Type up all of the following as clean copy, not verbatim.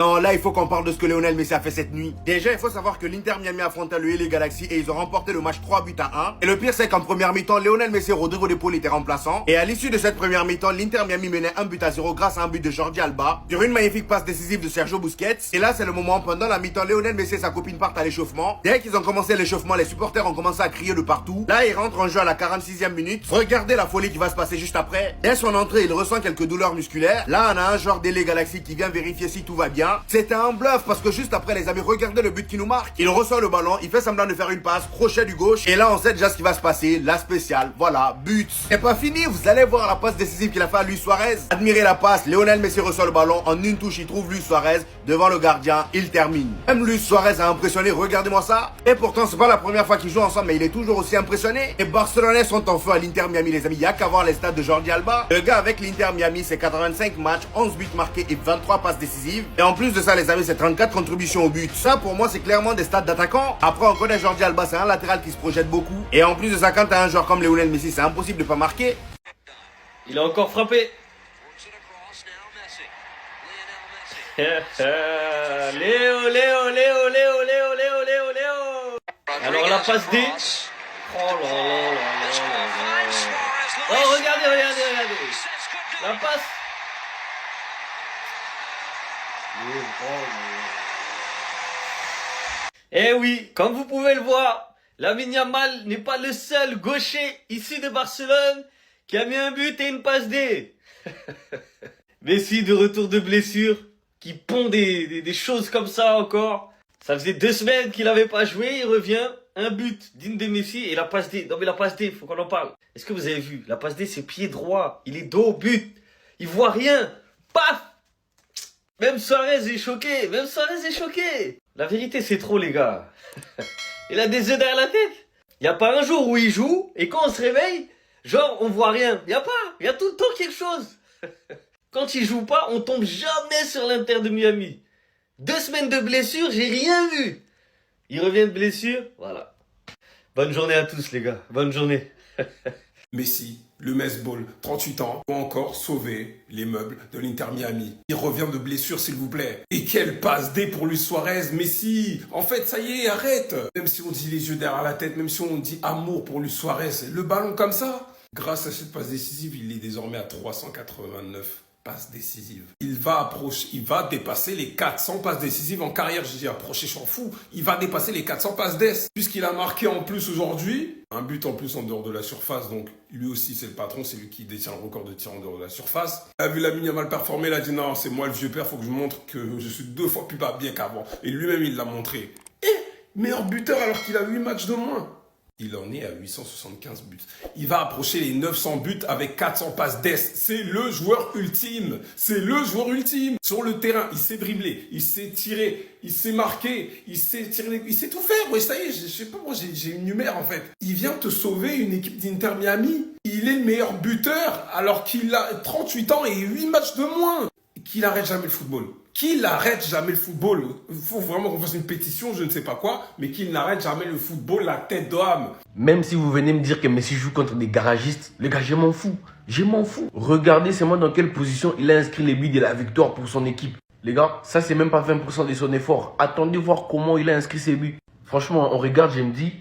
Non, là, il faut qu'on parle de ce que Lionel Messi a fait cette nuit. Déjà, il faut savoir que l'Inter Miami affrontait le LA Galaxy et ils ont remporté le match 3-1. Et le pire, c'est qu'en première mi-temps, Lionel Messi et Rodrigo De Paul étaient remplaçants. Et à l'issue de cette première mi-temps, l'Inter Miami menait 1-0 grâce à un but de Jordi Alba sur une magnifique passe décisive de Sergio Busquets. Et là, c'est le moment, pendant la mi-temps, Lionel Messi et sa copine partent à l'échauffement. Dès qu'ils ont commencé l'échauffement, les supporters ont commencé à crier de partout. Là, il rentre en jeu à la 46e minute. Regardez la folie qui va se passer juste après. Dès son entrée, il ressent quelques douleurs musculaires. Là, on a un joueur des LA Galaxy qui vient vérifier si tout va bien. C'était un bluff parce que juste après, les amis, regardez le but qui nous marque. Il reçoit le ballon, il fait semblant de faire une passe, crochet du gauche. Et là, on sait déjà ce qui va se passer. La spéciale, voilà, but. C'est pas fini, vous allez voir la passe décisive qu'il a fait à Luis Suarez. Admirez la passe, Lionel Messi reçoit le ballon. En une touche, il trouve Luis Suarez devant le gardien. Il termine. Même Luis Suarez a impressionné, regardez-moi ça. Et pourtant, c'est pas la première fois qu'ils jouent ensemble, mais il est toujours aussi impressionné. Les Barcelonais sont en feu à l'Inter Miami, les amis. Il y a qu'à voir les stats de Jordi Alba. Le gars avec l'Inter Miami, c'est 85 matchs, 11 buts marqués et 23 passes décisives. Et en plus de ça, les amis, c'est 34 contributions au but. Ça, pour moi, c'est clairement des stats d'attaquant. Après, on connaît Jordi Alba, c'est un latéral qui se projette beaucoup. Et en plus de ça, quand t'as un joueur comme Lionel Messi, c'est impossible de pas marquer. Il a encore frappé. Léo, Léo, Léo, Léo, Léo, Léo, Léo, Léo. Alors la passe D. Oh là là là là là. Oh, regardez, regardez, regardez. La passe. Eh oui, comme vous pouvez le voir, Lamine Yamal n'est pas le seul gaucher ici de Barcelone qui a mis un but et une passe D. Messi de retour de blessure, qui pond des choses comme ça encore. Ça faisait 2 semaines qu'il n'avait pas joué, il revient, un but digne de Messi et la passe D. Non mais la passe D, faut qu'on en parle. Est-ce que vous avez vu? La passe D, c'est pied droit, il est dos au but, il voit rien, paf. Même Suarez est choqué, même Suarez est choqué. La vérité, c'est trop, les gars. Il a des œufs derrière la tête. Il n'y a pas un jour où il joue, et quand on se réveille, genre, on voit rien. Il n'y a pas, il y a tout le temps quelque chose. Quand il joue pas, on tombe jamais sur l'Inter de Miami. 2 semaines de blessure, j'ai rien vu. Il revient de blessure, voilà. Bonne journée à tous, les gars. Bonne journée. Messi, le Mesball, 38 ans, ou encore sauver les meubles de l'Inter Miami. Il revient de blessure, s'il vous plaît. Et quelle passe D pour Luis Suarez, Messi. En fait, ça y est, arrête. Même si on dit les yeux derrière la tête, même si on dit amour pour Luis Suarez, le ballon comme ça. Grâce à cette passe décisive, il est désormais à 389 passes décisives. Il va dépasser les 400 passes décisives en carrière. Je dis approcher, je m'en fous. Il va dépasser les 400 passes d'ess. Puisqu'il a marqué en plus aujourd'hui, un but en plus en dehors de la surface. Donc lui aussi c'est le patron, c'est lui qui détient le record de tir en dehors de la surface. Il a vu Lamine Yamal performer, il a dit non, c'est moi le vieux père, faut que je montre que je suis 2 fois plus bien qu'avant. Et lui-même il l'a montré. Et meilleur buteur alors qu'il a 8 matchs de moins. Il en est à 875 buts. Il va approcher les 900 buts avec 400 passes d'ess. C'est le joueur ultime. C'est le joueur ultime. Sur le terrain, il sait dribbler, il sait tirer, il sait marquer, il sait tirer, il sait tout faire. Ouais, ça y est, je sais pas, moi j'ai une numère en fait. Il vient te sauver une équipe d'Inter Miami. Il est le meilleur buteur alors qu'il a 38 ans et 8 matchs de moins. Qu'il arrête jamais le football. Qu'il n'arrête jamais le football. Il faut vraiment qu'on fasse une pétition, je ne sais pas quoi, mais qu'il n'arrête jamais le football, la tête d'homme. Même si vous venez me dire que Messi joue contre des garagistes, les gars, je m'en fous. Je m'en fous. Regardez seulement dans quelle position il a inscrit les buts de la victoire pour son équipe. Les gars, ça c'est même pas 20% de son effort. Attendez voir comment il a inscrit ses buts. Franchement, on regarde, je me dis,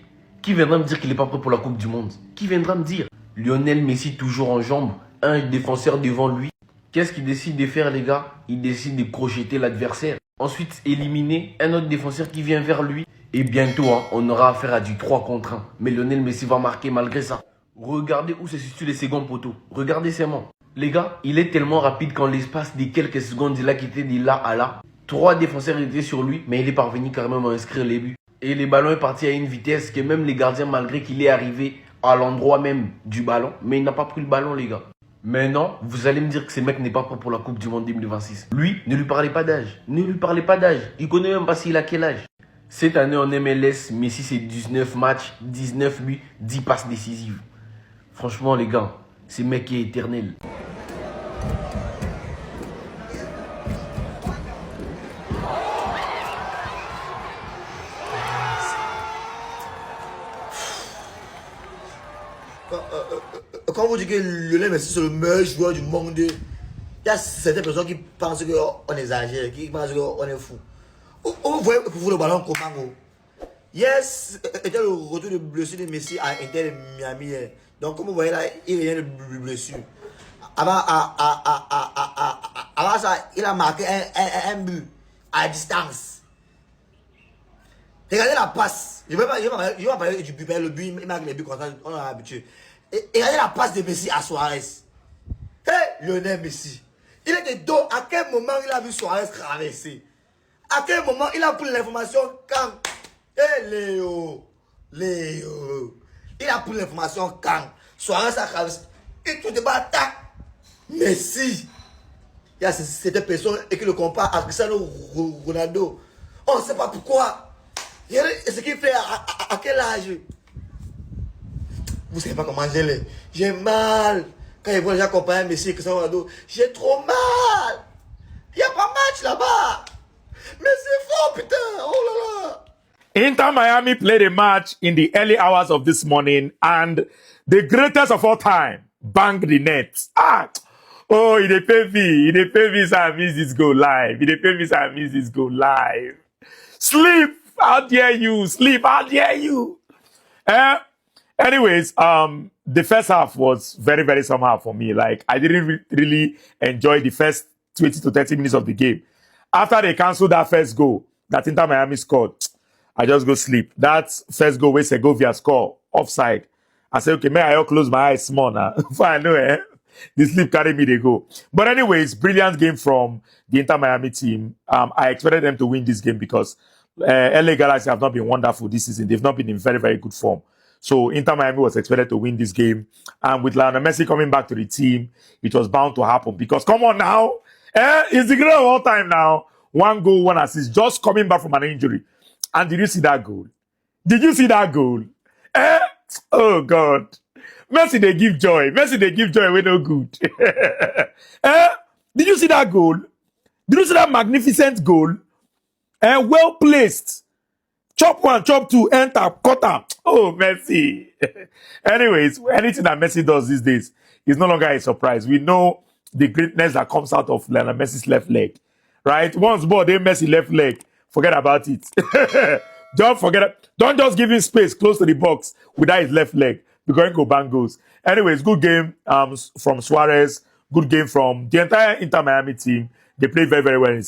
qui viendra me dire qu'il n'est pas prêt pour la Coupe du Monde? Qui viendra me dire? Lionel Messi toujours en jambes, un défenseur devant lui. Qu'est-ce qu'il décide de faire, les gars? Il décide de crocheter l'adversaire. Ensuite, éliminer un autre défenseur qui vient vers lui. Et bientôt, on aura affaire à du 3 contre 1. Mais Lionel Messi va marquer malgré ça. Regardez où se situent les seconds poteaux. Regardez seulement. Les gars, il est tellement rapide qu'en l'espace de quelques secondes, il a quitté de là à là. 3 défenseurs étaient sur lui, mais il est parvenu carrément à inscrire les buts. Et le ballon est parti à une vitesse que même les gardiens, malgré qu'il est arrivé à l'endroit même du ballon, mais il n'a pas pris le ballon, les gars. Mais non, vous allez me dire que ce mec n'est pas prêt pour la Coupe du Monde 2026. Lui, ne lui parlez pas d'âge. Ne lui parlez pas d'âge. Il connaît même pas s'il a quel âge. Cette année en MLS, Messi c'est 19 matchs, 19 buts, 10 passes décisives. Franchement les gars, ce mec est éternel. Quand vous dites que Lionel Messi c'est le meilleur joueur du monde, Il y a certaines personnes qui pensent qu'on exagère, qui pensent qu'on est fou. Vous voyez pour vous le ballon comment? Yes, était le retour de blessure de Messi à Inter Miami. Donc, comme vous voyez là, il vient de blessure. Avant ça, il a marqué un but à distance. Regardez la passe. Je vais pas parler du but, le but, il marque les buts comme ça, on est habitué. Et regardez la passe de Messi à Suarez. Hey, Lionel Messi. Il était dos. À quel moment il a vu Suarez traverser? À quel moment il a pris l'information quand? Hey, Léo. Il a pris l'information quand Suarez a traversé. Et tout débat attaque. Messi. Il y a cette personne qui le compare à Cristiano Ronaldo. On ne sait pas pourquoi. Et ce qu'il fait à quel âge? Vous ne savez pas comment j'ai mal. Quand ils voient les gens comparer Messi et Cristiano Ronaldo, j'ai trop mal. Il n'y a pas match là-bas. Mais c'est fort, putain. Oh là là. Inter Miami played a match in the early hours of this morning, and the greatest of all time banged the net. Oh, il est PV, ça a mis this goal live. Il est PV, ça a mis this goal live. Sleep, how dare you? Sleep, how dare you? Anyways, the first half was very, very somehow for me. Like, I didn't really enjoy the first 20 to 30 minutes of the game. After they canceled that first goal that Inter Miami scored, I just go sleep. That first goal where Segovia score offside. I said, okay, may I close my eyes small now? For I know, the sleep carry me, they go. But anyways, brilliant game from the Inter Miami team. I expected them to win this game because LA Galaxy have not been wonderful this season. They've not been in very, very good form. So Inter Miami was expected to win this game. And with Lionel Messi coming back to the team, it was bound to happen. Because come on now, it's the greatest of all time now. 1 goal, 1 assist, just coming back from an injury. And did you see that goal? Did you see that goal? Oh God. Messi, they give joy. Messi, they give joy. We're no good. Did you see that goal? Did you see that magnificent goal? Well placed. Chop 1, chop 2, enter, cutter. Oh, Messi. Anyways, anything that Messi does these days is no longer a surprise. We know the greatness that comes out of Lionel Messi's left leg. Right? Once more, they Messi left leg. Forget about it. Don't forget it. Don't just give him space close to the box without his left leg. Because go bang goes. Anyways, good game from Suarez. Good game from the entire Inter Miami team. They played very, very well.